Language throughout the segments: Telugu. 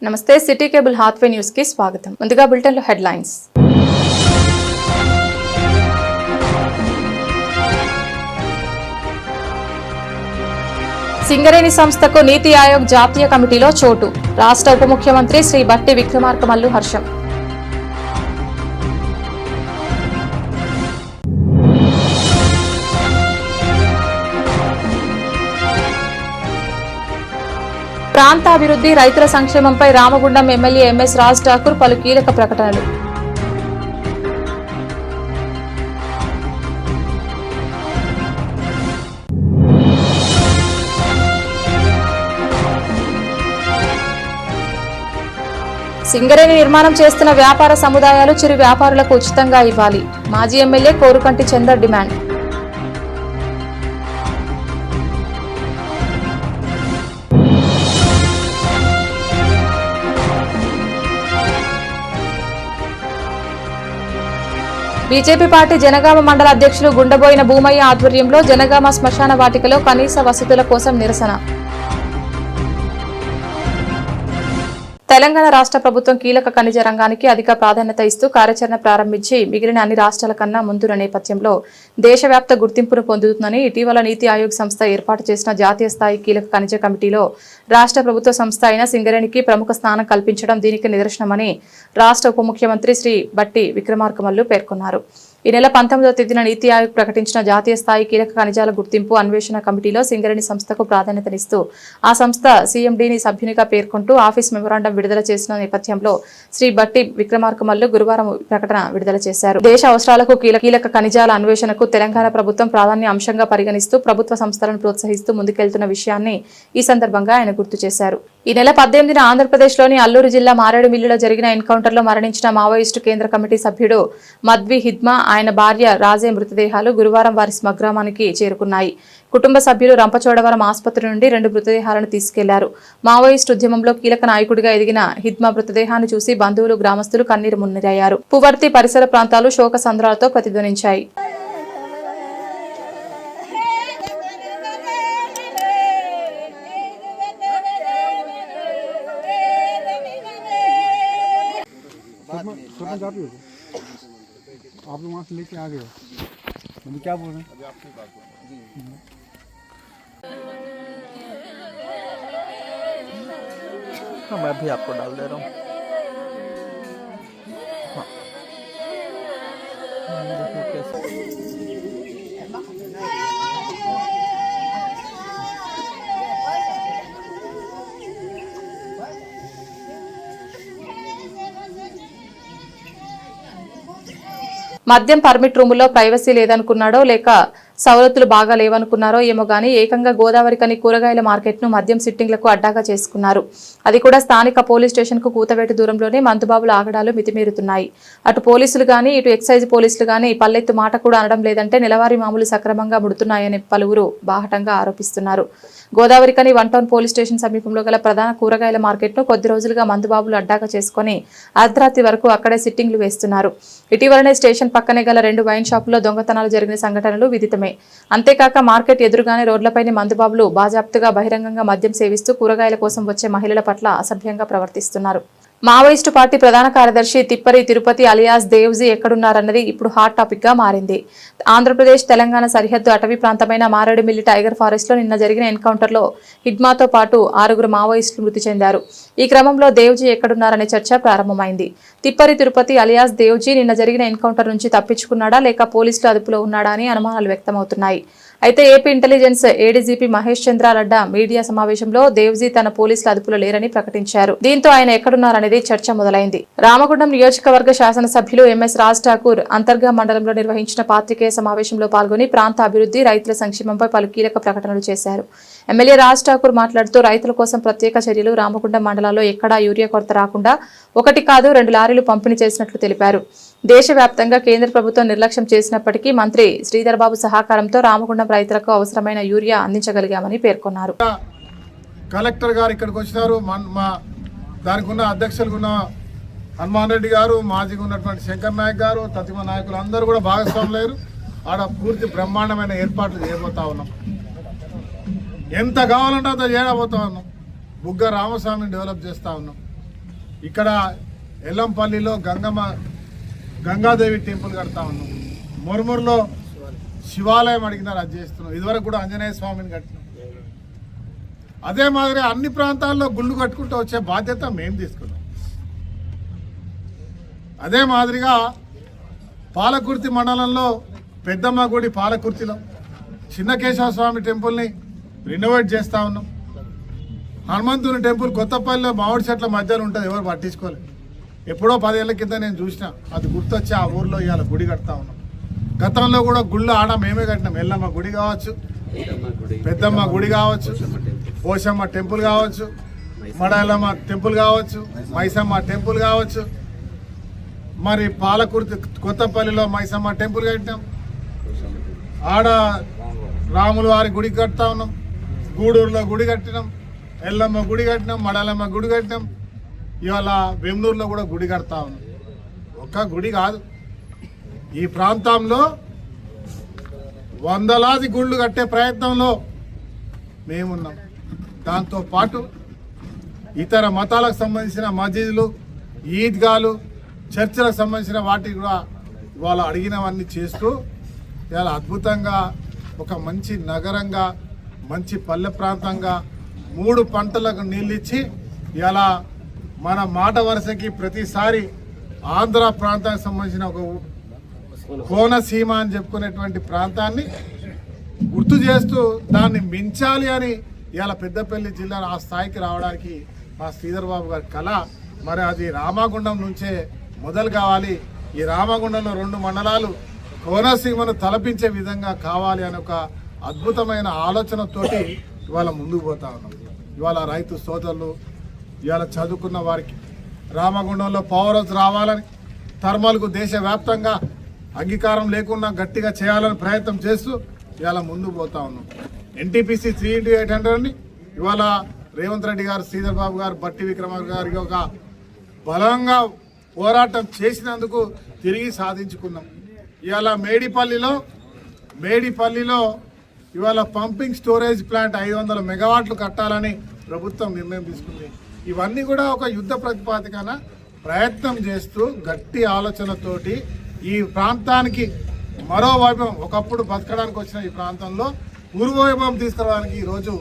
నమస్తే సిటీ కేబుల్ హాత్వే న్యూస్ కి స్వాగతం. ముందుగా బులెటిన్ లో హెడ్లైన్స్. సింగరేణి సంస్థకు నీతి ఆయోగ్ జాతీయ కమిటీలో చోటు. రాష్ట్ర ఉప ముఖ్యమంత్రి శ్రీ బట్టి విక్రమార్క మల్లు హర్షం. ప్రాంతాభివృద్ధి, రైతుల సంక్షేమంపై రామగుండం ఎమ్మెల్యే ఎంఎస్ రాజ్ ఠాకూర్ పలు కీలక ప్రకటనలు. సింగరేణి నిర్మాణం చేస్తున్న వ్యాపార సముదాయాలు చిరు వ్యాపారులకు ఉచితంగా ఇవ్వాలి. మాజీ MLA Korukanti Chander demand. BJP party Janagama మండల అధ్యక్షులు గుండబోయిన భూమయ్య ఆధ్వర్యంలో జనగామ శ్మశాన వాటికలో కనీస వసతుల కోసం నిరసన. తెలంగాణ రాష్ట్ర ప్రభుత్వం కీలక ఖనిజ రంగానికి అధిక ప్రాధాన్యత ఇస్తూ కార్యాచరణ ప్రారంభించి మిగిలిన అన్ని రాష్ట్రాల కన్నా ముందున్న నేపథ్యంలో దేశవ్యాప్త గుర్తింపును పొందుతుందని ఇటీవల నీతి ఆయోగ్ సంస్థ ఏర్పాటు చేసిన జాతీయ స్థాయి కీలక ఖనిజ కమిటీలో రాష్ట్ర ప్రభుత్వ సంస్థ అయిన సింగరేణికి ప్రముఖ స్థానం కల్పించడం దీనికి నిదర్శనమని రాష్ట్ర ఉప ముఖ్యమంత్రి శ్రీ బట్టి విక్రమార్క మల్లు పేర్కొన్నారు. ఈ నెల 19వ తేదీన నీతి ఆయోగ్ ప్రకటించిన జాతీయ స్థాయి కీలక ఖనిజాల గుర్తింపు అన్వేషణ కమిటీలో సింగరేణి సంస్థకు ప్రాధాన్యతనిస్తూ ఆ సంస్థ సీఎండీని సభ్యునిగా పేర్కొంటూ ఆఫీస్ మెమోరాండం విడుదల చేసిన నేపథ్యంలో శ్రీ బట్టి విక్రమార్క మల్లు గురువారం ప్రకటన విడుదల చేశారు. దేశ అవసరాలకు కీలక ఖనిజాల అన్వేషణకు తెలంగాణ ప్రభుత్వం ప్రాధాన్య అంశంగా పరిగణిస్తూ ప్రభుత్వ సంస్థలను ప్రోత్సహిస్తూ ముందుకెళ్తున్న విషయాన్ని ఈ సందర్భంగా ఆయన గుర్తు చేశారు. ఈ నెల 18న ఆంధ్రప్రదేశ్లోని అల్లూరు జిల్లా మారేడుమిల్లిలో జరిగిన ఎన్కౌంటర్లో మరణించిన మావోయిస్టు కేంద్ర కమిటీ సభ్యుడు మద్వి హిద్మా, ఆయన భార్య రాజే మృతదేహాలు గురువారం వారి స్వగ్రామానికి చేరుకున్నాయి. కుటుంబ సభ్యులు రంపచోడవరం ఆసుపత్రి నుండి 2 మృతదేహాలను తీసుకెళ్లారు. మావోయిస్టు ఉద్యమంలో కీలక నాయకుడిగా ఎదిగిన హిద్మా మృతదేహాన్ని చూసి బంధువులు, గ్రామస్తులు కన్నీరు మున్నీరయ్యారు. పువర్తి పరిసర ప్రాంతాలు శోక సంద్రాలతో ప్రతిధ్వనించాయి. आप लोग वहाँ से लेके आ गए, मतलब क्या बोल रहे हैं? अभी आपकी बात बोल रहे हैं। हाँ, मैं भी आपको डाल दे रहा हूँ। हाँ, देखो कैसे మద్యం పర్మిట్ రూముల్లో ప్రైవసీ లేదనుకున్నాడో లేక సవలతులు బాగా లేవనుకున్నారో ఏమో గానీ ఏకంగా గోదావరికని కూరగాయల మార్కెట్ను మద్యం సిట్టింగ్లకు అడ్డాగా చేసుకున్నారు. అది కూడా స్థానిక పోలీస్ స్టేషన్కు కూతవేటు దూరంలోనే మందుబాబుల ఆగడాలు మితిమీరుతున్నాయి. అటు పోలీసులు గానీ ఇటు ఎక్సైజ్ పోలీసులు గానీ పల్లెత్తు మాట కూడా అనడం లేదంటే నెలవారీ మామూలు సక్రమంగా ముడుతున్నాయని పలువురు బాహటంగా ఆరోపిస్తున్నారు. గోదావరికని 1 టౌన్ పోలీస్ స్టేషన్ సమీపంలో గల ప్రధాన కూరగాయల మార్కెట్ను కొద్ది రోజులుగా మందుబాబులు అడ్డాగా చేసుకుని అర్ధరాత్రి వరకు అక్కడే సిట్టింగ్లు వేస్తున్నారు. ఇటీవలనే స్టేషన్ పక్కనే గల 2 వైన్ షాపుల్లో దొంగతనాలు జరిగిన సంఘటనలు విదితమే. అంతేకాక మార్కెట్ ఎదురుగానే రోడ్లపైనే మందుబాబులు బాజాప్తుగా బహిరంగంగా మద్యం సేవిస్తూ కూరగాయల కోసం వచ్చే మహిళల పట్ల అసభ్యంగా ప్రవర్తిస్తున్నారు. మావోయిస్టు పార్టీ ప్రధాన కార్యదర్శి తిప్పరి తిరుపతి అలియాస్ దేవ్జీ ఎక్కడున్నారన్నది ఇప్పుడు హాట్ టాపిక్ గా మారింది. ఆంధ్రప్రదేశ్ తెలంగాణ సరిహద్దు అటవీ ప్రాంతమైన మారేడుమిల్లి టైగర్ ఫారెస్ట్ లో నిన్న జరిగిన ఎన్కౌంటర్లో హిడ్మాతో పాటు 6 మావోయిస్టులు మృతి చెందారు. ఈ క్రమంలో దేవ్జీ ఎక్కడున్నారనే చర్చ ప్రారంభమైంది. తిప్పరి తిరుపతి అలియాస్ దేవ్జీ నిన్న జరిగిన ఎన్కౌంటర్ నుంచి తప్పించుకున్నాడా లేక పోలీసులు అదుపులో ఉన్నాడా అని అనుమానాలు వ్యక్తమవుతున్నాయి. అయితే ఏపీ ఇంటెలిజెన్స్ ఏడీజీపీ మహేష్ చంద్ర లడ్డా మీడియా సమావేశంలో దేవ్జీ తన పోలీసుల అదుపులో లేరని ప్రకటించారు. దీంతో ఆయన ఎక్కడున్నారనేది చర్చ మొదలైంది. రామగుండం నియోజకవర్గ శాసనసభ్యులు ఎంఎస్ రాజ్ ఠాకూర్ అంతర్గా మండలంలో నిర్వహించిన పాత్రికేయ సమావేశంలో పాల్గొని ప్రాంత అభివృద్ధి, రైతుల సంక్షేమంపై పలు కీలక ప్రకటనలు చేశారు. ఎమ్మెల్యే రాజ్ ఠాకూర్ మాట్లాడుతూ రైతుల కోసం ప్రత్యేక చర్యలు, రామగుండం మండలాల్లో ఎక్కడా యూరియా కొరత రాకుండా 1 కాదు 2 లారీలు పంపిణీ చేసినట్లు తెలిపారు. దేశవ్యాప్తంగా కేంద్ర ప్రభుత్వం నిర్లక్ష్యం చేసినప్పటికీ మంత్రి శ్రీధర్ బాబు సహకారంతో రామగుండం రైతులకు అవసరమైన యూరియా అందించగలిగామని పేర్కొన్నారు. కలెక్టర్ గారు ఇక్కడికి వచ్చినారు. దానికి ఉన్న అధ్యక్షులు ఉన్న హనుమాన్ రెడ్డి గారు, మాజీగా ఉన్నటువంటి శంకర్ నాయక్ గారు, తతిమ నాయకులు అందరూ కూడా భాగస్వాములు. ఆడ పూర్తి బ్రహ్మాండమైన ఏర్పాట్లు చేయబోతా ఉన్నాం. ఎంత కావాలంటే అంత చేయబోతా ఉన్నాం. బుగ్గ రామస్వామిని డెవలప్ చేస్తూ ఉన్నాం. ఇక్కడ ఎల్లంపల్లిలో గంగాదేవి టెంపుల్ కడతా ఉన్నాం. మురుమూరులో శివాలయం అడిగినారు, అది చేస్తున్నాం. ఇదివరకు కూడా ఆంజనేయ స్వామిని కట్టినాం. అదే మాదిరి అన్ని ప్రాంతాల్లో గుళ్ళు కట్టుకుంటూ వచ్చే బాధ్యత మేము తీసుకున్నాం. అదే మాదిరిగా పాలకుర్తి మండలంలో పెద్దమ్మ గుడి పాలకుర్తిలో చిన్నకేశవ స్వామి టెంపుల్ని రినోవేట్ చేస్తూ ఉన్నాం. హనుమంతుని టెంపుల్ కొత్తపల్లిలో మామిడి చెట్ల మధ్యలో ఉంటుంది, ఎవరు పట్టించుకోలేదు. ఎప్పుడో 10 ఏళ్ల కింద నేను చూసిన, అది గుర్తొచ్చి ఆ ఊర్లో ఇవాళ గుడి కడతా ఉన్నాం. గతంలో కూడా గుళ్ళు ఆడ మేమే కట్టినాం. ఎల్లమ్మ గుడి కావచ్చు, పెద్దమ్మ గుడి కావచ్చు, పోషమ్మ టెంపుల్ కావచ్చు, మడలమ్మ టెంపుల్ కావచ్చు, మైసమ్మ టెంపుల్ కావచ్చు, మరి పాలకుర్తి కొత్తపల్లిలో మైసమ్మ టెంపుల్ కట్టినాం. ఆడ రాముల వారి గుడి కడతా ఉన్నాం. గూడూరులో గుడి కట్టినాం, ఎల్లమ్మ గుడి కట్టినాం, మడలమ్మ గుడి కట్టినాం. ఇవాళ బెంగళూరులో కూడా గుడి కడతా ఉన్నాం. ఒక్క గుడి కాదు, ఈ ప్రాంతంలో వందలాది గుళ్ళు కట్టే ప్రయత్నంలో మేమున్నాం. దాంతోపాటు ఇతర మతాలకు సంబంధించిన మసీదులు, ఈద్గాలు, చర్చిలకు సంబంధించిన వాటికి కూడా ఇవాళ అడిగినవన్నీ చేస్తూ ఇవాళ అద్భుతంగా ఒక మంచి నగరంగా, మంచి పల్లె ప్రాంతంగా 3 పంటలకు నీళ్ళు ఇచ్చి ఇలా మన మాట వరుసకి ప్రతిసారి ఆంధ్ర ప్రాంతానికి సంబంధించిన ఒక కోనసీమ అని చెప్పుకునేటువంటి ప్రాంతాన్ని గుర్తు చేస్తూ దాన్ని మించాలి అని ఇవాళ పెద్దపల్లి జిల్లా ఆ స్థాయికి రావడానికి మా శ్రీధర్ బాబు గారి కళ. మరి అది రామగుండం నుంచే మొదలు కావాలి. ఈ రామగుండంలో 2 మండలాలు కోనసీమను తలపించే విధంగా కావాలి అనే ఒక అద్భుతమైన ఆలోచనతోటి ఇవాళ ముందుకు పోతా ఉన్నాం. ఇవాళ రైతు సోదరులు, ఇవాళ చదువుకున్న వారికి రామగుండంలో పవర్ హౌస్ రావాలని, థర్మల్కు దేశవ్యాప్తంగా అంగీకారం లేకుండా గట్టిగా చేయాలని ప్రయత్నం చేస్తూ ఇవాళ ముందుకు పోతా ఉన్నాం. NTPC 3x800ని ఇవాళ రేవంత్ రెడ్డి గారు, శ్రీధర్ బాబు గారు, బట్టి విక్రమార్క గారికి ఒక బలంగా పోరాటం చేసినందుకు తిరిగి సాధించుకున్నాం. ఇవాళ మేడిపల్లిలో ఇవాళ పంపింగ్ స్టోరేజ్ ప్లాంట్ 500 మెగావాట్లు కట్టాలని ప్రభుత్వం నిర్ణయం తీసుకుంది. ఇవన్నీ కూడా ఒక యుద్ధ ప్రతిపాదికన ప్రయత్నం చేస్తూ గట్టి ఆలోచనతోటి ఈ ప్రాంతానికి మరో వైభవం, ఒకప్పుడు బతకడానికి వచ్చిన ఈ ప్రాంతంలో పూర్వవైభవం తీసుకురావడానికి ఈరోజు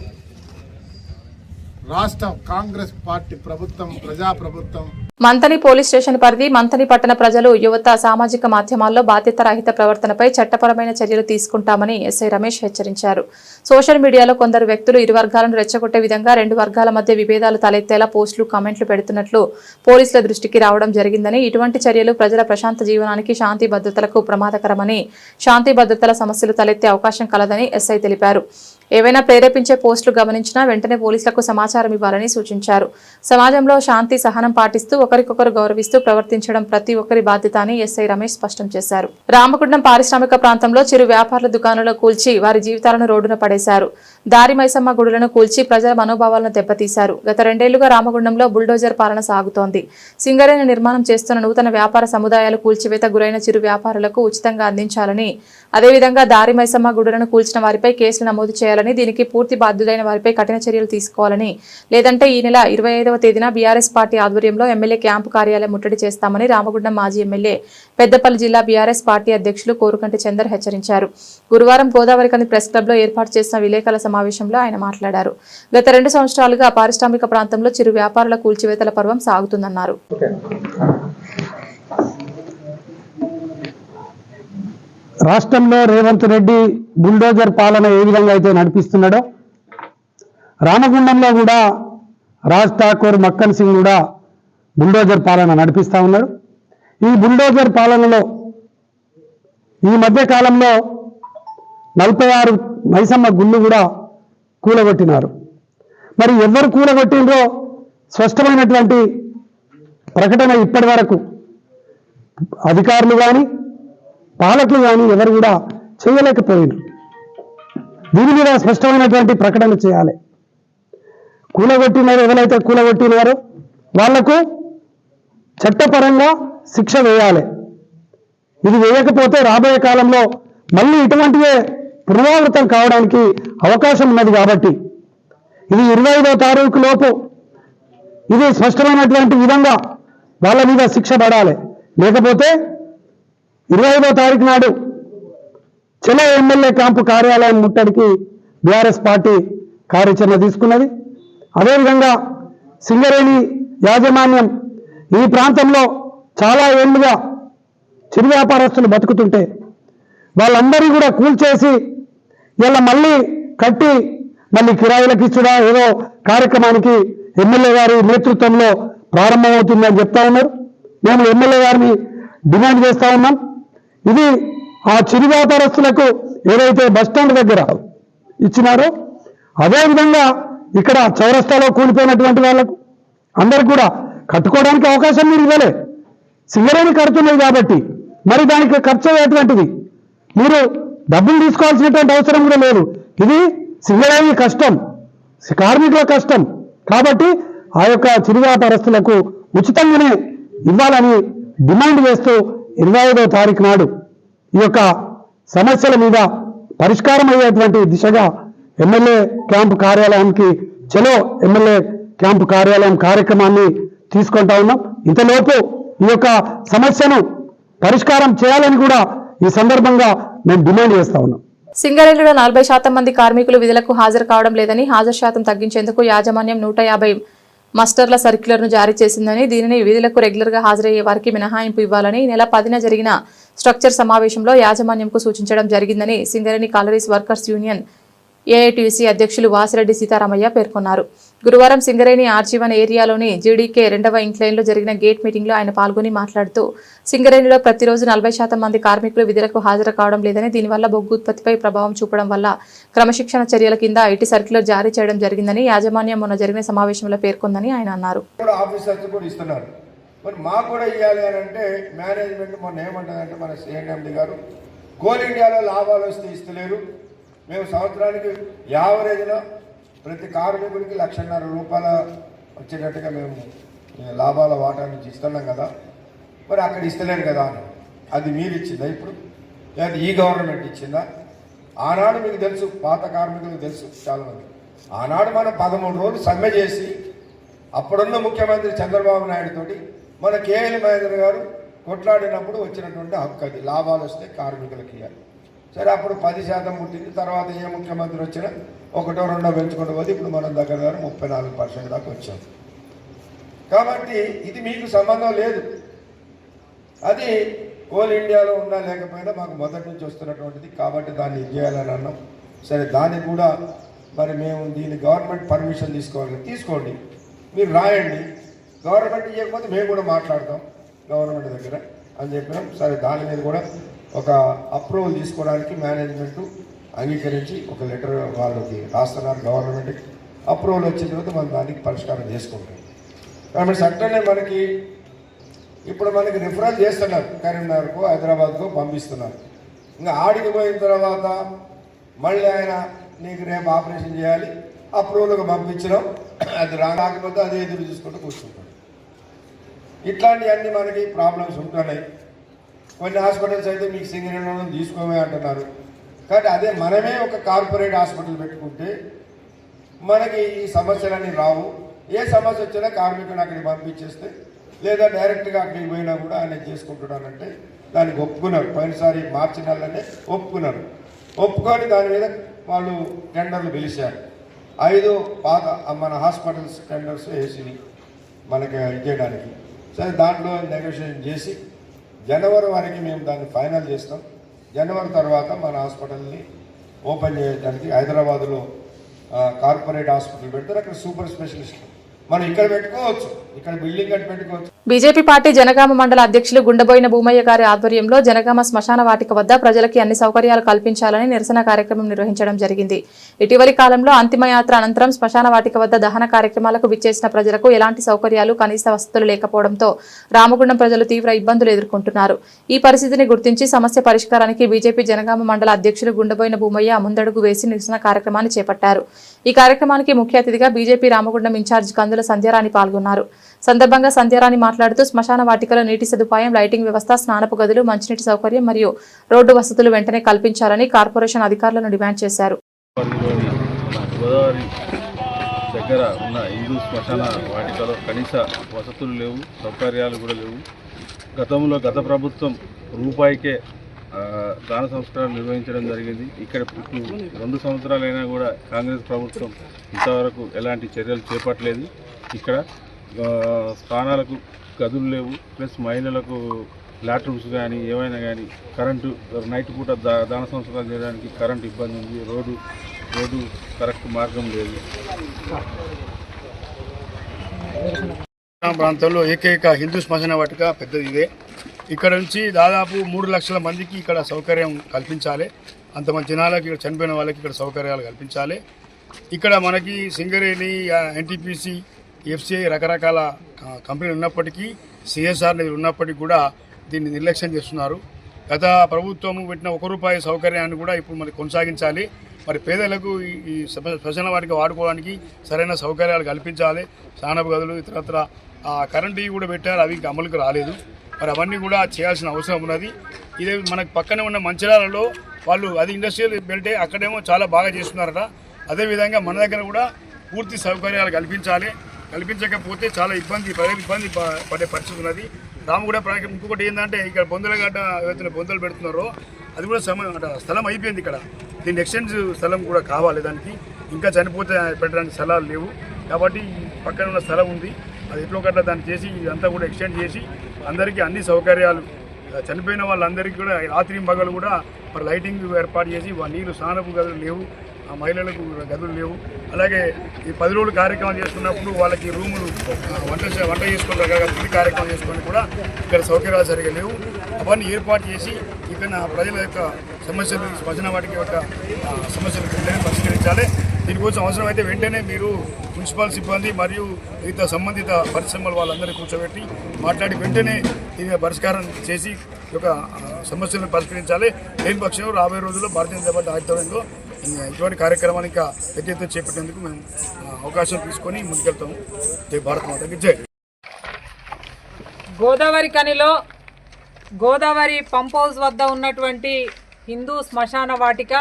రాష్ట్ర కాంగ్రెస్ పార్టీ ప్రభుత్వం, ప్రజాప్రభుత్వం. మంథని పోలీస్ స్టేషన్ పరిధి మంథని పట్టణ ప్రజలు, యువత సామాజిక మాధ్యమాల్లో బాధ్యత రహిత ప్రవర్తనపై చట్టపరమైన చర్యలు తీసుకుంటామని ఎస్ఐ రమేష్ హెచ్చరించారు. సోషల్ మీడియాలో కొందరు వ్యక్తులు ఇరు వర్గాలను రెచ్చగొట్టే విధంగా 2 వర్గాల మధ్య విభేదాలు తలెత్తేలా పోస్టులు, కామెంట్లు పెడుతున్నట్లు పోలీసుల దృష్టికి రావడం జరిగిందని, ఇటువంటి చర్యలు ప్రజల ప్రశాంత జీవనానికి, శాంతి భద్రతలకు ప్రమాదకరమని, శాంతి భద్రతల సమస్యలు తలెత్తే అవకాశం కలదని ఎస్ఐ తెలిపారు. ఏవైనా ప్రేరేపించే పోస్టులు గమనించినా వెంటనే పోలీసులకు సమాచారం ఇవ్వాలని సూచించారు. సమాజంలో శాంతి సహనం పాటిస్తూ ఒకరికొకరు గౌరవిస్తూ ప్రవర్తించడం ప్రతి ఒక్కరి బాధ్యత అని ఎస్ఐ రమేష్ స్పష్టం చేశారు. రామగుండం పారిశ్రామిక ప్రాంతంలో చిరు వ్యాపారుల దుకాణాలను కూల్చి వారి జీవితాలను రోడ్డున పడేశారు. దారి మైసమ్మ గుడులను కూల్చి ప్రజల మనోభావాలను దెబ్బతీశారు. గత 2 ఏళ్లుగా రామగుండంలో బుల్డోజర్ పాలన సాగుతోంది. సింగరేణి నిర్మాణం చేస్తున్న నూతన వ్యాపార సముదాయాలు కూల్చివేత గురైన చిరు వ్యాపారులకు ఉచితంగా అందించాలని, అదేవిధంగా దారి మైసమ్మ గుడులను కూల్చిన వారిపై కేసులు నమోదు చేయాలని, దీనికి పూర్తి బాధ్యులైన వారిపై కఠిన చర్యలు తీసుకోవాలని, లేదంటే ఈ నెల 25వ తేదీన బీఆర్ఎస్ పార్టీ ఆధ్వర్యంలో ఎమ్మెల్యే క్యాంపు కార్యాలయం ముట్టడి చేస్తామని రామగుండం మాజీ ఎమ్మెల్యే, పెద్దపల్లి జిల్లా బీఆర్ఎస్ పార్టీ అధ్యక్షులు కోరుకంటి చందర్ హెచ్చరించారు. గురువారం గోదావరికని ప్రెస్ క్లబ్లో ఏర్పాటు చేసిన విలేకరుల సమావేశంలో ఆయన మాట్లాడారు. గత 2 సంవత్సరాలుగా పారిశ్రామిక ప్రాంతంలో చిరు వ్యాపారుల కూల్చివేతల పర్వం సాగుతుందన్నారు. రాష్ట్రంలో రేవంత్ రెడ్డి బుల్డోజర్ పాలన ఏ విధంగా అయితే నడిపిస్తున్నాడో, రామగుండంలో కూడా రాజ్ ఠాకూర్, మక్కన్ సింగ్ కూడా బుల్డోజర్ పాలన నడిపిస్తూ ఉన్నారు. ఈ బుల్డోజర్ పాలనలో ఈ మధ్య కాలంలో 46 మైసమ్మ గుళ్ళు కూడా కూలగొట్టినారు. మరి ఎవరు కూలగొట్టినరో స్పష్టమైనటువంటి ప్రకటన ఇప్పటి వరకు అధికారులు కానీ, పాలకులు కానీ ఎవరు కూడా చేయలేకపోయినారు. దీని మీద స్పష్టమైనటువంటి ప్రకటన చేయాలి. కూలగొట్టినారు, ఎవరైతే కూలగొట్టినారో వాళ్లకు చట్టపరంగా శిక్ష వేయాలి. ఇది వేయకపోతే రాబోయే కాలంలో మళ్ళీ ఇటువంటివే పునరావృతం కావడానికి అవకాశం ఉన్నది. కాబట్టి ఇది 25వ తారీఖు లోపు ఇది స్పష్టమైనటువంటి విధంగా వాళ్ళ మీద శిక్ష పడాలి. లేకపోతే 25వ తారీఖు నాడు చెలో ఎమ్మెల్యే క్యాంపు కార్యాలయం ముట్టడికి బీఆర్ఎస్ పార్టీ కార్యాచరణ తీసుకున్నది. అదేవిధంగా సింగరేణి యాజమాన్యం ఈ ప్రాంతంలో చాలా ఏళ్లుగా చిరు వ్యాపారస్తులు బతుకుతుంటే వాళ్ళందరినీ కూడా కూల్చేసి ఇలా మళ్ళీ కట్టి మళ్ళీ కిరాయిలకు ఇచ్చుడా ఏదో కార్యక్రమానికి ఎమ్మెల్యే గారి నేతృత్వంలో ప్రారంభమవుతుందని చెప్తా ఉన్నారు. మేము ఎమ్మెల్యే గారిని డిమాండ్ చేస్తా ఉన్నాం. ఇది ఆ చిరు వ్యాపారస్తులకు ఏదైతే బస్టాండ్ దగ్గర ఇచ్చినారో అదేవిధంగా ఇక్కడ చౌరస్తాలో కూలిపోయినటువంటి వాళ్ళకు అందరికి కూడా కట్టుకోవడానికి అవకాశం మీరు ఇవ్వలే. సింగరేణి కడుతున్నది కాబట్టి మరి దానికి ఖర్చు అయ్యేటువంటిది మీరు డబ్బులు తీసుకోవాల్సినటువంటి అవసరం కూడా లేదు. ఇది సింగరేణి కష్టం, కార్మికుల కష్టం. కాబట్టి ఆ యొక్క చిరు వ్యాపారస్తులకు ఉచితంగానే ఇవ్వాలని డిమాండ్ చేస్తూ 25వ తారీఖు నాడు ఈ యొక్క సమస్యల మీద పరిష్కారం అయ్యేటువంటి దిశగా ఎమ్మెల్యే క్యాంపు కార్యాలయానికి చలో ఎమ్మెల్యే క్యాంపు కార్యాలయం కార్యక్రమాన్ని తీసుకుంటా ఉన్నాం. ఇంతలోపు ఈ యొక్క సమస్యను పరిష్కారం చేయాలని కూడా ఈ సందర్భంగా మేము డిమాండ్ చేస్తా ఉన్నాం. సింగరేణిలో 40% మంది కార్మికులు విధులకు హాజరు కావడం లేదని, హాజరు శాతం తగ్గించేందుకు యాజమాన్యం 150 మస్టర్ల సర్క్యులర్ను జారీ చేసిందని, దీనిని విధులకు రెగ్యులర్గా హాజరయ్యే వారికి మినహాయింపు ఇవ్వాలని ఈ నెల 10న జరిగిన స్ట్రక్చర్ సమావేశంలో యాజమాన్యంకు సూచించడం జరిగిందని Singareni collieries workers union AITC అధ్యక్షులు వాసిరెడ్డి సీతారామయ్య పేర్కొన్నారు. గురువారం సింగరేణి ఆర్జీవన్ ఏరియాలోని జీడీకే 2వ ఇంక్లైన్లో జరిగిన గేట్ మీటింగ్లో ఆయన పాల్గొని మాట్లాడుతూ సింగరేణిలో ప్రతిరోజు 40% మంది కార్మికులు విధులకు హాజరు కావడం లేదని, దీనివల్ల బొగ్గు ఉత్పత్తిపై ప్రభావం చూపడం వల్ల క్రమశిక్షణ చర్యల కింద ఐటీ సర్క్యులర్ జారీ చేయడం జరిగిందని యాజమాన్యం మొన్న జరిగిన సమావేశంలో పేర్కొందని ఆయన అన్నారు. మరి మాకు కూడా ఇవ్వాలి అని అంటే మేనేజ్మెంట్ మొన్న ఏమంటుందంటే మన సిఎండి గారు కోల్ ఇండియాలో లాభాలు వస్తే ఇస్తలేరు, మేము సంవత్సరానికి యావరేజ్న ప్రతి కార్మికుడికి ₹1,50,000 వచ్చేటట్టుగా మేము లాభాల వాటా నుంచి ఇస్తున్నాం కదా, మరి అక్కడ ఇస్తలేరు కదా అని. అది మీరు ఇచ్చిందా ఇప్పుడు, లేదా ఈ గవర్నమెంట్ ఇచ్చిందా? ఆనాడు మీకు తెలుసు, పాత కార్మికులకు తెలుసు చాలామంది, ఆనాడు మనం 13 రోజులు సమ్మె చేసి అప్పుడున్న ముఖ్యమంత్రి చంద్రబాబు నాయుడు తోటి మన కేఎల్ మహేంద్ర గారు కొట్లాడినప్పుడు వచ్చినటువంటి హక్కు అది, లాభాలు వస్తే కార్మికులకి ఇవ్వాలి. సరే అప్పుడు 10% పుట్టింది, తర్వాత ఏ ముఖ్యమంత్రి వచ్చినా 1-2 పెంచుకుంటూ పోతే ఇప్పుడు మనం దగ్గర 34% దాకా వచ్చాం. కాబట్టి ఇది మీకు సంబంధం లేదు. అది కోల్ ఇండియాలో ఉన్నా లేకపోయినా మాకు మొదటి నుంచి వస్తున్నటువంటిది, కాబట్టి దాన్ని ఇది చేయాలని అన్నాం. సరే దానికి కూడా మరి మేము దీన్ని గవర్నమెంట్ పర్మిషన్ తీసుకోండి, మీరు రాయండి, గవర్నమెంట్ ఇవ్వకపోతే మేము కూడా మాట్లాడతాం గవర్నమెంట్ దగ్గర అని చెప్పినాం. సరే దాని మీద కూడా ఒక అప్రూవల్ తీసుకోవడానికి మేనేజ్మెంట్ అంగీకరించి ఒక లెటర్ వాళ్ళకి రాస్తున్నారు. గవర్నమెంట్కి అప్రూవల్ వచ్చిన తర్వాత మనం దానికి పరిష్కారం చేసుకుంటాం. కాబట్టి సట్టనే మనకి ఇప్పుడు మనకి రిఫరల్ చేస్తున్నారు, కరీంనగర్కు హైదరాబాద్కు పంపిస్తున్నారు. ఇంకా ఆడికి పోయిన తర్వాత మళ్ళీ ఆయన నీకు రేపు ఆపరేషన్ చేయాలి, అప్రూవల్గా పంపించడం, అది రాకపోతే అదే ఎదురు చూసుకుంటూ కూర్చుంటాం. ఇట్లాంటివన్నీ మనకి ప్రాబ్లమ్స్ ఉంటున్నాయి. కొన్ని హాస్పిటల్స్ అయితే మీకు సింగరేణిలో తీసుకోమే అంటున్నారు. కాబట్టి అదే మనమే ఒక కార్పొరేట్ హాస్పిటల్ పెట్టుకుంటే మనకి ఈ సమస్యలన్నీ రావు. ఏ సమస్య వచ్చినా కార్మికుని అక్కడికి పంపించేస్తే, లేదా డైరెక్ట్గా అక్కడికి పోయినా కూడా ఆయన చేసుకుంటున్నానంటే దానికి ఒప్పుకున్నారు. పోయినసారి మార్చి నెలలోనే ఒప్పుకున్నారు. ఒప్పుకొని దాని మీద వాళ్ళు టెండర్లు పిలిచారు. 5 పాత మన హాస్పిటల్స్ టెండర్స్ వేసి మనకి ఇచ్చేయడానికి. సరే దాంట్లో నెగోషియేషన్ చేసి జనవరి వరకు మేము దాన్ని ఫైనల్ చేస్తాం. జనవరి తర్వాత మన హాస్పిటల్ని ఓపెన్ చేయడానికి హైదరాబాద్లో కార్పొరేట్ హాస్పిటల్ పెడతారు. అక్కడ సూపర్ స్పెషలిస్ట్ మనం ఇక్కడ పెట్టుకోవచ్చు, ఇక్కడ బిల్డింగ్ కట్టి పెట్టుకోవచ్చు. బీజేపీ పార్టీ జనగామ మండల అధ్యక్షులు గుండబోయిన భూమయ్య గారి ఆధ్వర్యంలో జనగామ శ్మశాన వాటిక వద్ద ప్రజలకి అన్ని సౌకర్యాలు కల్పించాలని నిరసన కార్యక్రమం నిర్వహించడం జరిగింది. ఇటీవలి కాలంలో అంతిమయాత్ర అనంతరం శ్మశాన వాటిక వద్ద దహన కార్యక్రమాలకు విచ్చేసిన ప్రజలకు ఎలాంటి సౌకర్యాలు, కనీస వసతులు లేకపోవడంతో రామగుండం ప్రజలు తీవ్ర ఇబ్బందులు ఎదుర్కొంటున్నారు. ఈ పరిస్థితిని గుర్తించి సమస్య పరిష్కారానికి బీజేపీ జనగామ మండల అధ్యక్షులు గుండబోయిన భూమయ్య ముందడుగు వేసి నిరసన కార్యక్రమాన్ని చేపట్టారు. ఈ కార్యక్రమానికి ముఖ్య అతిథిగా బీజేపీ రామగుండం ఇన్ఛార్జ్ కందుల సంధ్యారాణి పాల్గొన్నారు. సందర్భంగా సంధ్యారాణి మాట్లాడుతూ శ్మశాన వాటికలో నీటి సదుపాయం, లైటింగ్ వ్యవస్థ, స్నానపు గదులు, మంచినీటి సౌకర్యం మరియు రోడ్డు వసతులు వెంటనే కల్పించాలని కార్పొరేషన్ అధికారులను డిమాండ్ చేశారు. దగ్గర ఉన్న హిందూ శ్మశాన వాటికలో కనీస వసతులు లేవు, సౌకర్యాలు కూడా లేవు. గత ప్రభుత్వం రూపాయికే దాన సంస్కారాలు నిర్వహించడం జరిగింది. ఇక్కడ 2 సంవత్సరాలైనా కూడా కాంగ్రెస్ ప్రభుత్వం ఇంతవరకు ఎలాంటి చర్యలు చేపట్టలేదు. ఇక్కడ స్థానాలకు గదులు లేవు, ప్లస్ మహిళలకు లాట్రూమ్స్ కానీ ఏమైనా కానీ కరెంటు నైట్ పూట దాన సంస్కారాలు చేయడానికి కరెంటు ఇబ్బంది ఉంది. రోడ్డు కరెక్ట్ మార్గం లేదు. ప్రాంతంలో ఏకైక హిందూ శ్మశాన వాటిక పెద్దది ఇదే. ఇక్కడ నుంచి దాదాపు 3 లక్షల మందికి ఇక్కడ సౌకర్యం కల్పించాలి. అంతమంది జనాలకి ఇక్కడ చనిపోయిన వాళ్ళకి ఇక్కడ సౌకర్యాలు కల్పించాలి. ఇక్కడ మనకి సింగరేణి, ఎన్టీపీసీ, ఎఫ్సిఐ రకరకాల కంపెనీలు ఉన్నప్పటికీ, సిఎస్ఆర్ నిధులు ఉన్నప్పటికీ కూడా దీన్ని నిర్లక్ష్యం చేస్తున్నారు. గత ప్రభుత్వం పెట్టిన ₹1 సౌకర్యాన్ని కూడా ఇప్పుడు మరి కొనసాగించాలి. మరి పేదలకు ఈ శ్మశాన వాటిక వాడుకోవడానికి సరైన సౌకర్యాలు కల్పించాలి. స్నానపు గదులు, ఇతరత్ర కరెంటు కూడా పెట్టారు, అవి ఇంకా అమలుకు రాలేదు. మరి అవన్నీ కూడా చేయాల్సిన అవసరం ఉన్నది. ఇదే మనకు పక్కనే ఉన్న మంచిర్యాలలో వాళ్ళు అది ఇండస్ట్రియల్ బెల్టే, అక్కడేమో చాలా బాగా చేస్తున్నారట. అదేవిధంగా మన దగ్గర కూడా పూర్తి సౌకర్యాలు కల్పించాలి. కల్పించకపోతే చాలా ఇబ్బంది పడే పరిస్థితి ఉన్నది. రామగూడ ఇంకొకటి ఏంటంటే ఇక్కడ బొందలగడ్డ ఏవైతే బొందలు పెడుతున్నారో అది కూడా స్థలం అయిపోయింది. ఇక్కడ దీన్ని ఎక్స్టెండ్ స్థలం కూడా కావాలి. దానికి ఇంకా చనిపోతే పెట్టడానికి స్థలాలు లేవు కాబట్టి పక్కన ఉన్న స్థలం ఉంది, అది ఎట్లో గట్ల దాన్ని చేసి ఇదంతా కూడా ఎక్స్టెండ్ చేసి అందరికీ అన్ని సౌకర్యాలు, చనిపోయిన వాళ్ళందరికీ కూడా రాత్రి పగలు కూడా మరి లైటింగ్ ఏర్పాటు చేసి నీళ్ళు స్నానపు గదులు లేవు, మహిళలకు గదులు లేవు. అలాగే ఈ 10 రోజులు కార్యక్రమం చేసుకున్నప్పుడు వాళ్ళకి రూములు వంట చేసుకుని రకరకాల కార్యక్రమం చేసుకొని కూడా ఇక్కడ సౌకర్యాలు సరిగా లేవు. అవన్నీ ఏర్పాటు చేసి ఇక్కడ ప్రజల యొక్క సమస్యలు, శ్మశాన వాటిక యొక్క సమస్యలు వెంటనే పరిష్కరించాలి. దీనికోసం అవసరమైతే వెంటనే మీరు మున్సిపల్ సిబ్బంది మరియు మిగతా సంబంధిత పరిశ్రమల వాళ్ళందరినీ కూర్చోబెట్టి మాట్లాడి వెంటనే దీని పరిష్కారం చేసి యొక్క సమస్యలను పరిష్కరించాలి. లేని పక్షంలో రాబోయే రోజుల్లో భారతీయ జనతా పార్టీ ఆధ్వర్యంలో ఇటువంటి కార్యక్రమాన్ని ఇంకా పెద్ద ఎత్తున చేపట్టేందుకు మేము అవకాశం తీసుకొని ముందుకెళ్తాము. జై భారత్ మాతకి జై. గోదావరి కనిలో గోదావరి పంప్ హౌస్ వద్ద ఉన్నటువంటి హిందూ శ్మశాన వాటిక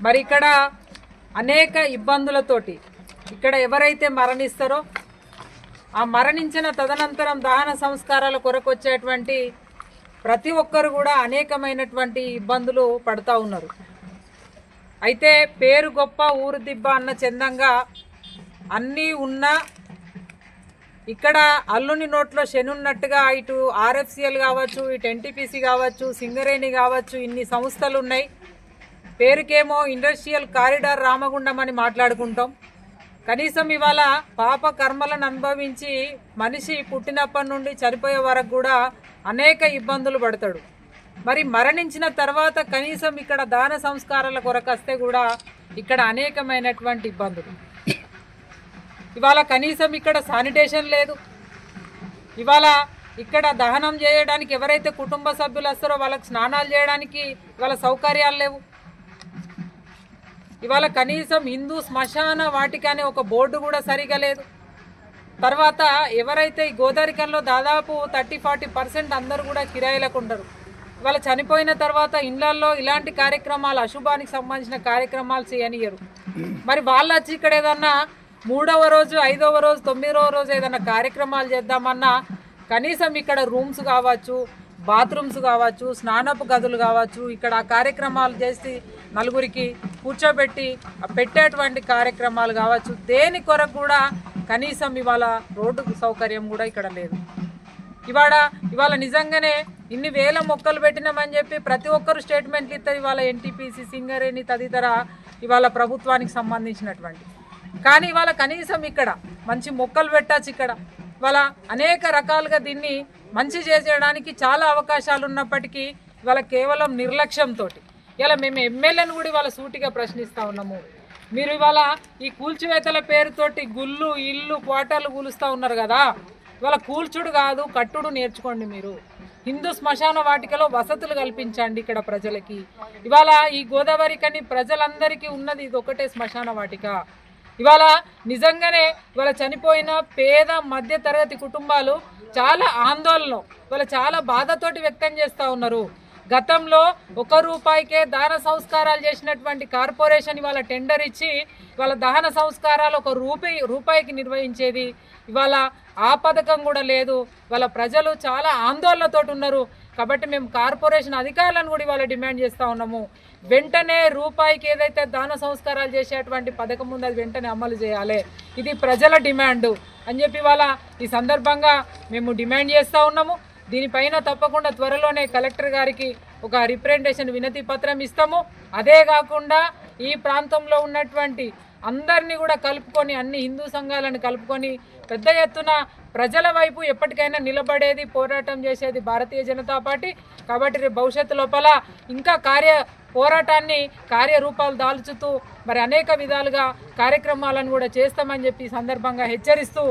మరి ఇక్కడ అనేక ఇబ్బందులతోటి ఇక్కడ ఎవరైతే మరణిస్తారో ఆ మరణించిన తదనంతరం దహన సంస్కారాల కొరకు వచ్చేటువంటి ప్రతి ఒక్కరు కూడా అనేకమైనటువంటి ఇబ్బందులు పడుతూ ఉన్నారు. అయితే పేరు గొప్ప ఊరు దిబ్బ అన్న చందంగా అన్నీ ఉన్నా ఇక్కడ అల్లుని నోట్లో శనున్నట్టుగా ఇటు ఆర్ఎఫ్సిఎల్ కావచ్చు, ఇటు ఎన్టీపీసీ కావచ్చు, సింగరేణి కావచ్చు, ఇన్ని సంస్థలు ఉన్నాయి. పేరుకేమో ఇండస్ట్రియల్ కారిడార్ రామగుండం అని మాట్లాడుకుంటాం. కనీసం ఇవాళ పాప కర్మలను అనుభవించి మనిషి పుట్టినప్పటి నుండి చనిపోయే వరకు కూడా అనేక ఇబ్బందులు పడతాడు. మరి మరణించిన తర్వాత కనీసం ఇక్కడ దాన సంస్కారాల కొరకు వస్తే కూడా ఇక్కడ అనేకమైనటువంటి ఇబ్బందులు. ఇవాళ కనీసం ఇక్కడ శానిటేషన్ లేదు. ఇవాళ ఇక్కడ దహనం చేయడానికి ఎవరైతే కుటుంబ సభ్యులు వస్తారో వాళ్ళకి స్నానాలు చేయడానికి ఇవాళ సౌకర్యాలు లేవు. ఇవాళ కనీసం హిందూ శ్మశాన వాటిక అనే ఒక బోర్డు కూడా సరిగా లేదు. తర్వాత ఎవరైతే ఈ గోదావరికంలో దాదాపు 30-40% అందరూ కూడా కిరాయిలకు ఉండరు. ఇవాళ చనిపోయిన తర్వాత ఇళ్లల్లో ఇలాంటి కార్యక్రమాలు, అశుభానికి సంబంధించిన కార్యక్రమాలు చేయనియరు. మరి వాళ్ళు వచ్చి ఇక్కడ ఏదన్నా 3వ రోజు, 5వ రోజు, 9వ రోజు ఏదైనా కార్యక్రమాలు చేద్దామన్నా కనీసం ఇక్కడ రూమ్స్ కావచ్చు, బాత్రూమ్స్ కావచ్చు, స్నానపు గదులు కావచ్చు, ఇక్కడ కార్యక్రమాలు చేసి నలుగురికి కూర్చోబెట్టి పెట్టేటువంటి కార్యక్రమాలు కావచ్చు, దేని కొరకు కూడా కనీసం ఇవాళ రోడ్డు సౌకర్యం కూడా ఇక్కడ లేదు. ఇవాళ నిజంగానే ఇన్ని వేల మొక్కలు పెట్టినామని చెప్పి ప్రతి ఒక్కరు స్టేట్మెంట్లు ఇస్తారు. ఇవాళ ఎన్టీపీసీ, సింగరేణి తదితర ఇవాళ ప్రభుత్వానికి సంబంధించినటువంటి, కానీ ఇవాళ కనీసం ఇక్కడ మంచి మొక్కలు పెట్టచ్చు. ఇక్కడ ఇవాళ అనేక రకాలుగా దీన్ని మంచి చేసేయడానికి చాలా అవకాశాలు ఉన్నప్పటికీ ఇవాళ కేవలం నిర్లక్ష్యంతో ఇలా మేము ఎమ్మెల్యేను కూడా ఇవాళ సూటిగా ప్రశ్నిస్తూ ఉన్నాము. మీరు ఇవాళ ఈ కూల్చివేతల పేరుతోటి గుళ్ళు, ఇల్లు, క్వార్టర్లు కూలుస్తూ ఉన్నారు కదా. ఇవాళ కూల్చుడు కాదు, కట్టుడు నేర్చుకోండి. మీరు హిందూ శ్మశాన వాటికలో వసతులు కల్పించండి ఇక్కడ ప్రజలకి. ఇవాళ ఈ గోదావరి కని ప్రజలందరికీ ఉన్నది ఇది ఒకటే శ్మశాన వాటిక. ఇవాళ నిజంగానే ఇవాళ చనిపోయిన పేద మధ్య తరగతి కుటుంబాలు చాలా ఆందోళన, ఇవాళ చాలా బాధతోటి వ్యక్తం చేస్తూ ఉన్నారు. గతంలో ₹1 దహన సంస్కారాలు చేసినటువంటి కార్పొరేషన్ ఇవాళ టెండర్ ఇచ్చి ఇవాళ దహన సంస్కారాలు రూపాయికి నిర్వహించేది. ఇవాళ ఆ పథకం కూడా లేదు. ఇవాళ ప్రజలు చాలా ఆందోళనతో ఉన్నారు. కాబట్టి మేము కార్పొరేషన్ అధికారులను కూడా ఇవాళ డిమాండ్ చేస్తూ ఉన్నాము. వెంటనే రూపాయికి ఏదైతే దాన సంస్కారాలు చేసేటువంటి పథకం ఉందో అది వెంటనే అమలు చేయాలి. ఇది ప్రజల డిమాండు అని చెప్పి ఇవాళ ఈ సందర్భంగా మేము డిమాండ్ చేస్తూ ఉన్నాము. దీనిపైన తప్పకుండా త్వరలోనే కలెక్టర్ గారికి ఒక రిప్రజెంటేషన్ వినతి పత్రం ఇస్తాము. అదే కాకుండా ఈ ప్రాంతంలో ఉన్నటువంటి అందరినీ కూడా కలుపుకొని, అన్ని హిందూ సంఘాలను కలుపుకొని పెద్ద ఎత్తున ప్రజల వైపు ఎప్పటికైనా నిలబడేది, పోరాటం చేసేది భారతీయ జనతా పార్టీ. కాబట్టి రేపు భవిష్యత్తు లోపల ఇంకా పోరాటాన్ని కార్యరూపాలు దాల్చుతూ మరి అనేక విధాలుగా కార్యక్రమాలను కూడా చేస్తామని చెప్పి ఈ సందర్భంగా హెచ్చరిస్తూ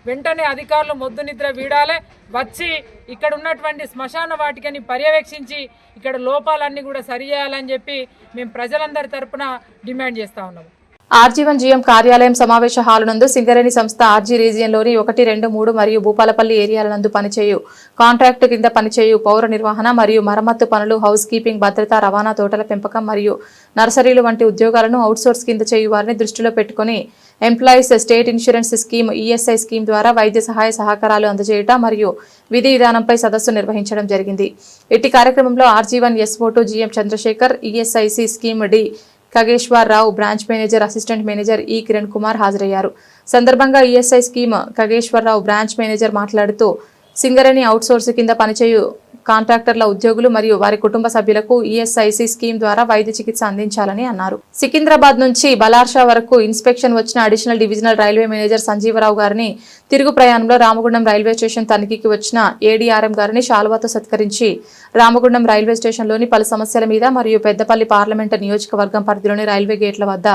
వెంటనే అధికారులు మొద్దు నిద్ర వీడాలి, వచ్చి ఇక్కడ ఉన్నటువంటి శ్మశాన వాటికని పర్యవేక్షించి ఇక్కడ లోపాలన్నీ కూడా సరిచేయాలని చెప్పి మేము ప్రజలందరి తరపున డిమాండ్ చేస్తూ ఉన్నాము. ఆర్జీవన్ జీఎం కార్యాలయం సమావేశ హాలు నందు సింగరేణి సంస్థ ఆర్జీ రీజియన్లోని 1, 2, 3 మరియు భూపాలపల్లి ఏరియాల నందు పనిచేయు కాంట్రాక్టు కింద పనిచేయు పౌర నిర్వహణ మరియు మరమ్మత్తు పనులు, హౌస్ కీపింగ్, భద్రత, రవాణా, తోటల పెంపకం మరియు నర్సరీలు వంటి ఉద్యోగాలను అవుట్సోర్స్ కింద చేయు వారిని దృష్టిలో పెట్టుకుని employees state insurance scheme ESI scheme ద్వారా వైద్య సహాయ సహకారాలు అందజేయట మరియు విధి విధానంపై సదస్సు నిర్వహించడం జరిగింది. ఇట్టి కార్యక్రమంలో RG one SO to GM Chandrashekar, ESIC scheme D Khageswara Rao, branch manager, assistant manager E Kiran Kumar హాజరయ్యారు. సందర్భంగా ESI scheme Khageswara Rao branch manager మాట్లాడుతూ సింగరేణి అవుట్సోర్స్ కింద పనిచేయు కాంట్రాక్టర్ల ఉద్యోగులు మరియు వారి కుటుంబ సభ్యులకు ఈఎస్ఐసి స్కీమ్ ద్వారా వైద్య చికిత్స అందించాలని అన్నారు. సికింద్రాబాద్ నుంచి బలార్షా వరకు ఇన్స్పెక్షన్ వచ్చిన additional divisional railway manager Sanjeeva Rao గారిని తిరుగు ప్రయాణంలో రామగుండం రైల్వే స్టేషన్ తనిఖీకి వచ్చిన ఏడీఆర్ఎం గారిని శాలువాతో సత్కరించి రామగుండం రైల్వే స్టేషన్లోని పలు సమస్యల మీద మరియు పెద్దపల్లి పార్లమెంటు నియోజకవర్గం పరిధిలోని రైల్వే గేట్ల వద్ద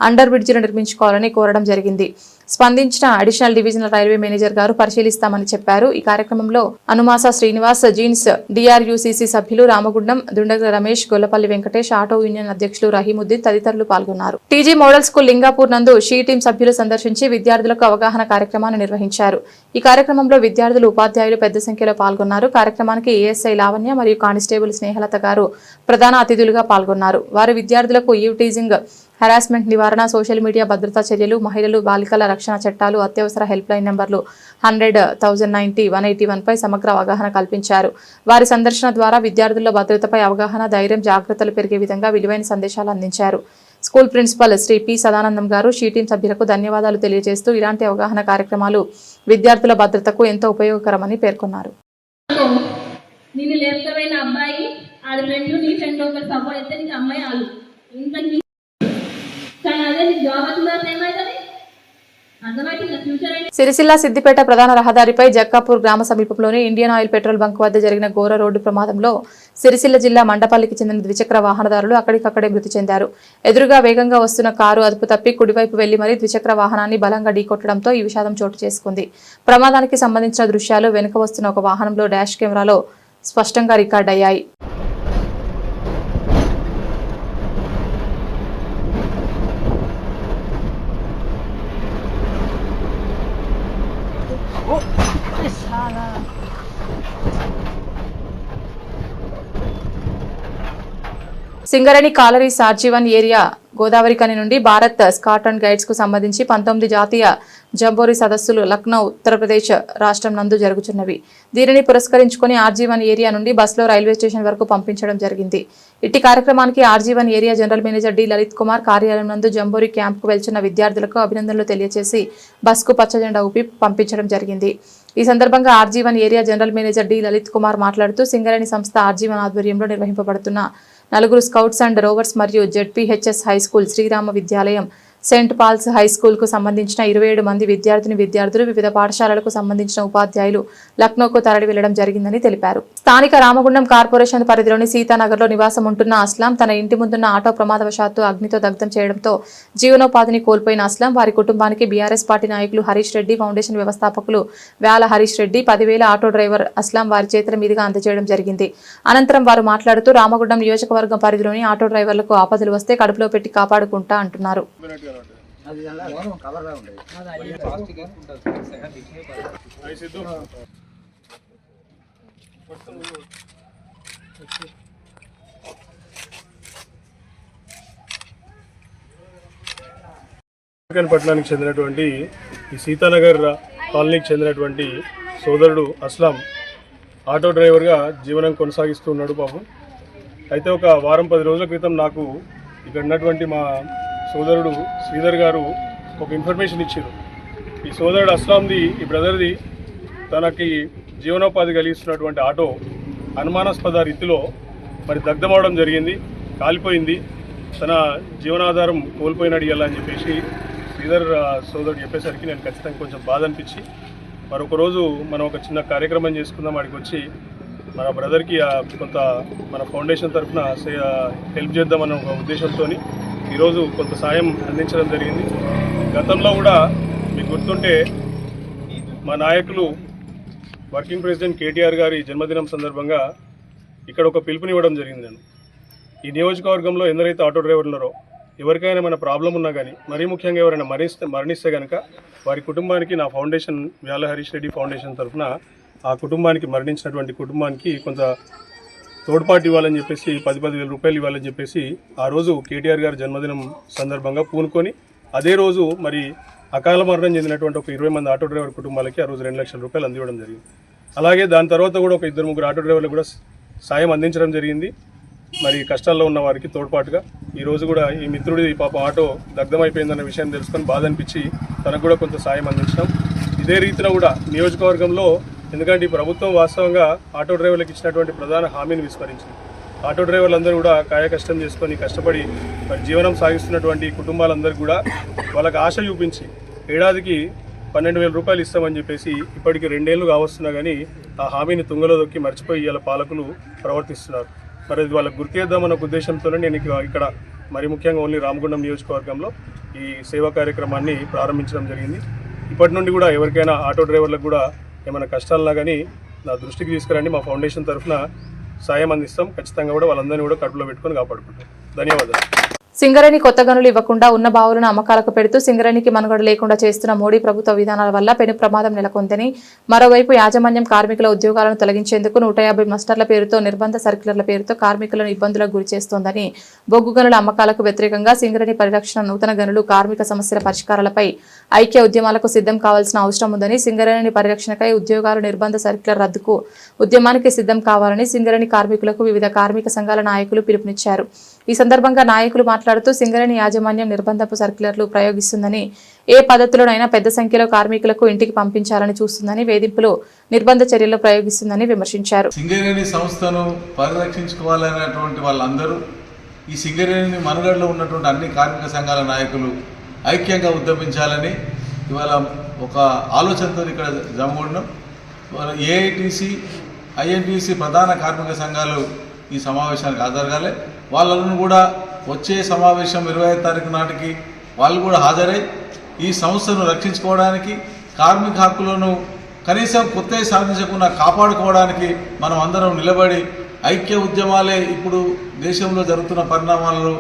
అండర్ బ్రిడ్జిలు నిర్మించుకోవాలని కోరడం జరిగింది. స్పందించిన అడిషనల్ డివిజనల్ రైల్వే మేనేజర్ గారు పరిశీలిస్తామని చెప్పారు. ఈ కార్యక్రమంలో అనుమాస శ్రీనివాస్, జీన్స్ డిఆర్యూసీసీ సభ్యులు రామగుండం, దుండగ రమేష్, గొల్లపల్లి వెంకటేష్, ఆటో యూనియన్ అధ్యక్షులు రహీముద్దీన్ తదితరులు పాల్గొన్నారు. టీజీ మోడల్ స్కూల్ లింగాపూర్ నందు షీ టీం సభ్యులు సందర్శించి విద్యార్థులకు అవగాహన కార్యక్రమాన్ని నిర్వహించారు. ఈ కార్యక్రమంలో విద్యార్థులు, ఉపాధ్యాయులు పెద్ద సంఖ్యలో పాల్గొన్నారు. కార్యక్రమానికి ఏఎస్ఐ లావణ్య మరియు కానిస్టేబుల్ స్నేహలత గారు ప్రధాన అతిథులుగా పాల్గొన్నారు. వారు విద్యార్థులకు ఈవ్ టీజింగ్, హెరాస్మెంట్ నివారణ, సోషల్ మీడియా భద్రతా చర్యలు, మహిళలు, బాలికల రక్షణ చట్టాలు, అత్యవసర హెల్ప్ లైన్ నంబర్లు 100, 1090, 181 పై సమగ్ర అవగాహన కల్పించారు. వారి సందర్శన ద్వారా విద్యార్థుల్లో భద్రతపై అవగాహన, ధైర్యం, జాగ్రత్తలు పెరిగే విధంగా విలువైన సందేశాలు అందించారు. School principal Shri P Sadanandam గారు షీ టీం సభ్యులకు ధన్యవాదాలు తెలియజేస్తూ ఇలాంటి అవగాహన కార్యక్రమాలు విద్యార్థుల భద్రతకు ఎంతో ఉపయోగకరమని పేర్కొన్నారు. నేను లేకపోయిన అబ్బాయి ఆడ ఫ్రెండ్, నీ ఫ్రెండ్ ఒకరు సపోర్ట్ అయితే నీకు అమ్మాయి వాళ్ళు ఇంట్లో కానీ అదే నీకు జాబ్ వచ్చిందా ఏమైతుంది అర్థమైతే ఫ్యూచర్ అయితే. సిరిసిల్ల సిద్దిపేట ప్రధాన రహదారిపై జక్కాపూర్ గ్రామ సమీపంలోని ఇండియన్ ఆయిల్ పెట్రోల్ బంక్ వద్ద జరిగిన ఘోర రోడ్డు ప్రమాదంలో సిరిసిల్ల జిల్లా మండపల్లికి చెందిన ద్విచక్ర వాహనదారులు అక్కడికక్కడే మృతి చెందారు. ఎదురుగా వేగంగా వస్తున్న కారు అదుపు తప్పి కుడివైపు వెళ్లి మరీ ద్విచక్ర వాహనాన్ని బలంగా ఢీకొట్టడంతో ఈ విషాదం చోటు చేసుకుంది. ప్రమాదానికి సంబంధించిన దృశ్యాలు వెనుక వస్తున్న ఒక వాహనంలో డాష్ కెమెరాలో స్పష్టంగా రికార్డయ్యాయి. Singareni collieries RG one area Godavarikhani నుండి భారత్ స్కాట్ అండ్ గైడ్స్ కు సంబంధించి 19 జాతీయ జంబోరీ సదస్సులు లక్నో, ఉత్తరప్రదేశ్ రాష్ట్రం నందు జరుగుతున్నవి. దీనిని పురస్కరించుకుని ఆర్జీవన్ ఏరియా నుండి బస్సులో రైల్వే స్టేషన్ వరకు పంపించడం జరిగింది. ఇట్టి కార్యక్రమానికి RG one area general manager D Lalit Kumar కార్యాలయం నందు జంబోరీ క్యాంప్ కు వెళ్తున్న విద్యార్థులకు అభినందనలు తెలియజేసి బస్సుకు పచ్చజెండా ఊపి పంపించడం జరిగింది. ఈ సందర్భంగా RG one area general manager D Lalit Kumar మాట్లాడుతూ సింగరేణి సంస్థ ఆర్జీవన్ ఆధ్వర్యంలో నిర్వహింపబడుతున్న 4 స్కౌట్స్ అండ్ రోవర్స్ మరియు ZPHS high school, Srirama Vidyalayam, Saint Paul's high school కు సంబంధించిన 27 మంది విద్యార్థులు వివిధ పాఠశాలలకు సంబంధించిన ఉపాధ్యాయులు లక్నోకు తరలి వెళ్లడం జరిగిందని తెలిపారు. స్థానిక రామగుండం కార్పొరేషన్ పరిధిలోని సీతానగర్ లో నివాసం ఉంటున్న అస్లాం తన ఇంటి ముందున్న ఆటో ప్రమాదవశాత్తు అగ్నితో దగ్ధం చేయడంతో జీవనోపాధిని కోల్పోయిన అస్లాం వారి కుటుంబానికి బీఆర్ఎస్ పార్టీ నాయకులు హరీష్ రెడ్డి, ఫౌండేషన్ వ్యవస్థాపకులు వేల హరీష్ రెడ్డి 10,000 ఆటో డ్రైవర్ అస్లాం వారి చేతుల మీదుగా అందజేయడం జరిగింది. అనంతరం వారు మాట్లాడుతూ రామగుండం నియోజకవర్గం పరిధిలోని ఆటో డ్రైవర్లకు ఆపదలు వస్తే కడుపులో పెట్టి కాపాడుకుంటా అంటున్నారు. పట్టణానికి చెందినటువంటి ఈ సీతానగర్ కాలనీకి చెందినటువంటి సోదరుడు అస్లాం ఆటో డ్రైవర్గా జీవనం కొనసాగిస్తూ ఉన్నాడు పాపం. అయితే ఒక వారం 10 రోజుల క్రితం నాకు ఇక్కడ ఉన్నటువంటి మా సోదరుడు శ్రీధర్ గారు ఒక ఇన్ఫర్మేషన్ ఇచ్చారు. ఈ సోదరుడు అస్లాంది, ఈ బ్రదర్ది తనకి జీవనోపాధి కలిగిస్తున్నటువంటి ఆటో అనుమానాస్పద రీతిలో మరి దగ్ధమవడం జరిగింది, కాలిపోయింది. తన జీవనాధారం కోల్పోయినాడు ఇవ్వాలని చెప్పేసి శ్రీధర్ సోదరుడు చెప్పేసరికి నేను ఖచ్చితంగా కొంచెం బాధ అనిపించి మరొక రోజు మనం ఒక చిన్న కార్యక్రమం చేసుకుందాం, వాడికి వచ్చి మన బ్రదర్కి కొంత మన ఫౌండేషన్ తరఫున హెల్ప్ చేద్దామన్న ఒక ఉద్దేశంతో ఈరోజు కొంత సాయం అందించడం జరిగింది. గతంలో కూడా మీకు గుర్తుంటే మా నాయకులు వర్కింగ్ ప్రెసిడెంట్ కేటీఆర్ గారి జన్మదినం సందర్భంగా ఇక్కడ ఒక పిలుపునివ్వడం జరిగింది. నేను ఈ నియోజకవర్గంలో ఎందరైతే ఆటో డ్రైవర్లు ఉన్నారో ఎవరికైనా మన ప్రాబ్లం ఉన్నా కానీ, మరీ ముఖ్యంగా ఎవరైనా మరణిస్తే కనుక వారి కుటుంబానికి నా ఫౌండేషన్ వ్యాల హరీష్ రెడ్డి ఫౌండేషన్ తరఫున ఆ కుటుంబానికి, మరణించినటువంటి కుటుంబానికి కొంత తోడ్పాటు ఇవ్వాలని చెప్పేసి 10,000 రూపాయలు ఇవ్వాలని చెప్పేసి ఆ రోజు కేటీఆర్ గారి జన్మదినం సందర్భంగా పూనుకొని అదే రోజు మరి అకాల మరణం చెందినటువంటి ఒక 20 మంది ఆటో డ్రైవర్ కుటుంబాలకి ఆ రోజు 2 లక్షల రూపాయలు అందివ్వడం జరిగింది. అలాగే దాని తర్వాత కూడా ఒక 2-3 ఆటో డ్రైవర్లు కూడా సాయం అందించడం జరిగింది. మరి కష్టాల్లో ఉన్న వారికి తోడ్పాటుగా ఈరోజు కూడా ఈ మిత్రుడి పాప ఆటో దగ్ధమైపోయిందన్న విషయం తెలుసుకొని బాధ అనిపించి తనకు కూడా కొంత సాయం అందించడం. ఇదే రీతిలో కూడా నియోజకవర్గంలో, ఎందుకంటే ఈ ప్రభుత్వం వాస్తవంగా ఆటో డ్రైవర్లకు ఇచ్చినటువంటి ప్రధాన హామీని విస్మరించింది. ఆటో డ్రైవర్లందరూ కూడా కాయకష్టం చేసుకొని కష్టపడి మరి జీవనం సాగిస్తున్నటువంటి కుటుంబాలందరూ కూడా వాళ్ళకి ఆశ చూపించి ఏడాదికి 12,000 రూపాయలు ఇస్తామని చెప్పేసి ఇప్పటికి 2 ఏళ్ళు కావస్తున్నా కానీ ఆ హామీని తుంగలో దొక్కి మర్చిపోయి ఇలా పాలకులు ప్రవర్తిస్తున్నారు. మరి అది వాళ్ళకు గుర్తు చేద్దామన్న ఉద్దేశంతోనే నేను ఇక్కడ మరి ముఖ్యంగా ఓన్లీ రామగుండం నియోజకవర్గంలో ఈ సేవా కార్యక్రమాన్ని ప్రారంభించడం జరిగింది. ఇప్పటి నుండి కూడా ఎవరికైనా ఆటో డ్రైవర్లకు కూడా ఏమైనా కష్టాలున్నా కానీ నా దృష్టికి తీసుకురండి, మా ఫౌండేషన్ తరఫున సాయం అందిస్తాం. ఖచ్చితంగా కూడా వాళ్ళందరినీ కూడా కడుపులో పెట్టుకొని కాపాడుకుంటాం. ధన్యవాదాలు. సింగరేణి కొత్త గనులు ఇవ్వకుండా ఉన్న బావులను అమ్మకాలకు పెడుతూ సింగరేణికి మనుగడ లేకుండా చేస్తున్న మోడీ ప్రభుత్వ విధానాల వల్ల పెను ప్రమాదం నెలకొందని, మరోవైపు యాజమాన్యం కార్మికుల ఉద్యోగాలను తొలగించేందుకు 150 మస్టర్ల పేరుతో, నిర్బంధ సర్క్యులర్ల పేరుతో కార్మికులను ఇబ్బందులకు గురిచేస్తోందని, బొగ్గు గనుల అమ్మకాలకు వ్యతిరేకంగా సింగరేణి పరిరక్షణ, నూతన గనులు, కార్మిక సమస్యల పరిష్కారాలపై ఐక్య ఉద్యమాలకు సిద్ధం కావాల్సిన అవసరం ఉందని, సింగరేణి పరిరక్షణకై ఉద్యోగాలు, నిర్బంధ సర్క్యులర్ రద్దుకు ఉద్యమానికి సిద్ధం కావాలని సింగరేణి కార్మికులకు వివిధ కార్మిక సంఘాల నాయకులు పిలుపునిచ్చారు. ఈ సందర్భంగా నాయకులు మాట్లాడుతూ సింగరేణి యాజమాన్యం నిర్బంధపు సర్క్యులర్లు ప్రయోగిస్తుందని, ఏ పద్ధతిలోనైనా పెద్ద సంఖ్యలో కార్మికులకు ఇంటికి పంపించాలని చూస్తుందని, వేధింపులు, నిర్బంధ చర్యలు ప్రయోగిస్తుందని విమర్శించారు. సింగరేణి సంస్థను పరిరక్షించుకోవాలనేటువంటి వాళ్ళందరూ, ఈ సింగరేణి మనుగడలో ఉన్నటువంటి అన్ని కార్మిక సంఘాల నాయకులు ఐక్యంగా ఉద్యమించాలని ఇవాళ ఒక ఆలోచనతో ఇక్కడ జమ్మూడడం. ఏఐటీసీ, ఐఎన్టీసీ ప్రధాన కార్మిక సంఘాలు ఈ సమావేశానికి హాజరగాలి. వాళ్ళను కూడా వచ్చే సమావేశం 25వ తారీఖు నాటికి వాళ్ళు కూడా హాజరై ఈ సంస్థను రక్షించుకోవడానికి, కార్మిక హక్కులను కనీసం కొత్త సాధించకుండా కాపాడుకోవడానికి మనం అందరం నిలబడి ఐక్య ఉద్యమాలే ఇప్పుడు దేశంలో జరుగుతున్న పరిణామాలను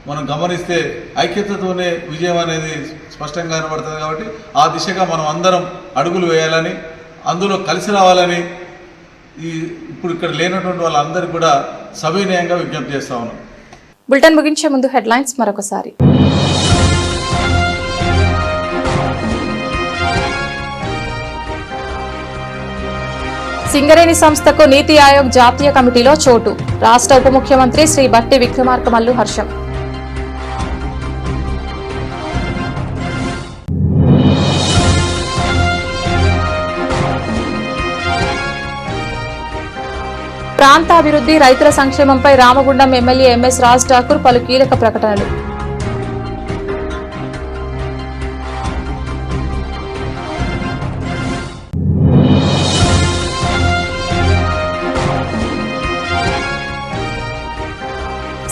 మనం గమనిస్తే ఐక్యతతోనే విజయం అనేది స్పష్టంగా కనబడుతుంది. కాబట్టి ఆ దిశగా మనం అందరం అడుగులు వేయాలని, అందులో కలిసి రావాలని ఇప్పుడు ఇక్కడ లేనటువంటి వాళ్ళందరికీ కూడా సవినయంగా విజ్ఞప్తి చేస్తా ఉన్నాం. బులెటిన్ ముగించే ముందు హెడ్లైన్స్ మరొకసారి. సింగరేణి సంస్థకు నీతి ఆయోగ్ జాతీయ కమిటీలో చోటు, రాష్ట్ర ఉప ముఖ్యమంత్రి శ్రీ బట్టి విక్రమార్క మల్లు హర్షం. ప్రాంతాభివృద్ధి, రైతుల సంక్షేమంపై రామగుండం ఎమ్మెల్యే ఎంఎస్ రాజ్ ఠాకూర్ పలు కీలక ప్రకటనలు.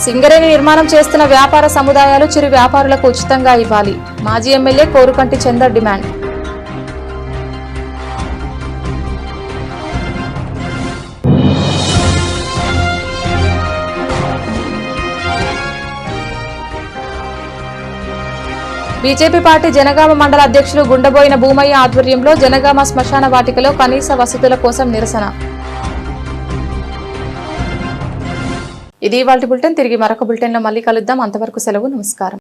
సింగరేణి నిర్మాణం చేస్తున్న వ్యాపార సముదాయాలు చిరు వ్యాపారులకు ఉచితంగా ఇవ్వాలి, మాజీ MLA Korukanti Chander demand. BJP party Janagama మండల అధ్యక్షులు గుండబోయిన భూమయ్య ఆధ్వర్యంలో జనగామ శ్మశాన వాటికలో కనీస వసతుల కోసం నిరసన. ఇది ఇవాల్టి బులెటిన్. తిరిగి మరొక బులెటిన్లో మళ్ళీ కలుద్దాం. అంతవరకు సెలవు. నమస్కారం.